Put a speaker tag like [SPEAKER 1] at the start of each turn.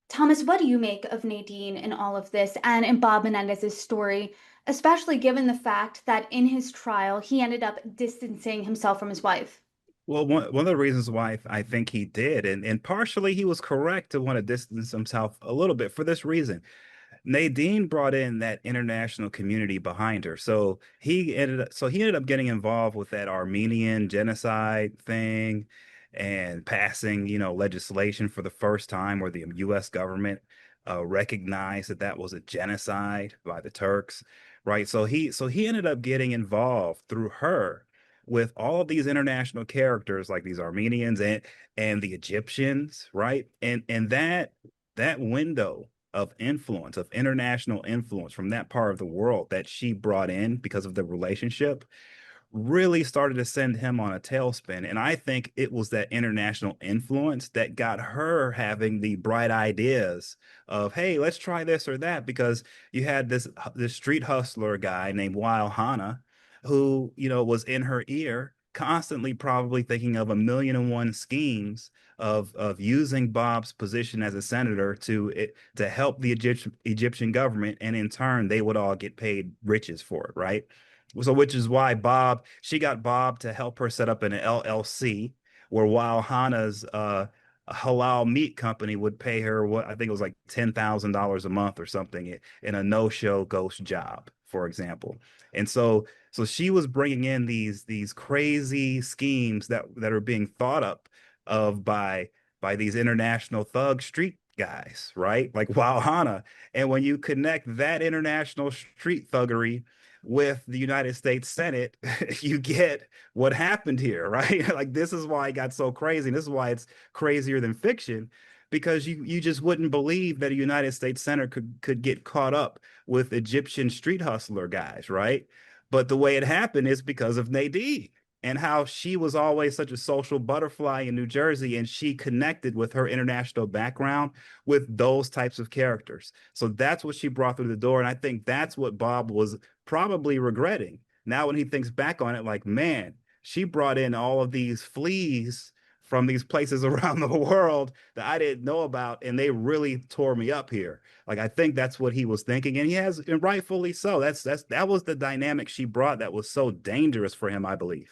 [SPEAKER 1] Thomas, what do you make of Nadine in all of this and in Bob Menendez's story, especially given the fact that in his trial he ended up distancing himself from his wife?
[SPEAKER 2] Well, one of the reasons why I think he did, and partially he was correct to want to distance himself a little bit for this reason. Nadine brought in that international community behind her. So he ended up getting involved with that Armenian genocide thing and passing, legislation for the first time where the US government recognized that that was a genocide by the Turks, right? So he ended up getting involved through her with all of these international characters like these Armenians and the Egyptians, right? And that window of influence, of international influence from that part of the world that she brought in because of the relationship really started to send him on a tailspin. And I think it was that international influence that got her having the bright ideas of, hey, let's try this or that, because you had this street hustler guy named Weil Hannah who, was in her ear constantly probably thinking of a million and one schemes of using Bob's position as a senator to help the Egyptian government, and in turn they would all get paid riches for it, right? So, which is why she got Bob to help her set up an LLC where Weil Hana's halal meat company would pay her what I think it was like $10,000 a month or something in a no-show ghost job, for example. And so she was bringing in these crazy schemes that are being thought up of by these international thug street guys, right? Like Weil Hana. And when you connect that international street thuggery with the United States Senate, you get what happened here, right? Like this is why it got so crazy. And this is why it's crazier than fiction, because you just wouldn't believe that a United States senator could get caught up with Egyptian street hustler guys, right? But the way it happened is because of Nadine and how she was always such a social butterfly in New Jersey, and she connected with her international background with those types of characters. So that's what she brought through the door. And I think that's what Bob was probably regretting now when he thinks back on it, like, man, she brought in all of these fleas from these places around the world that I didn't know about, and they really tore me up here. Like I think that's what he was thinking, and he has, and rightfully so. That was the dynamic she brought that was so dangerous for him, I believe.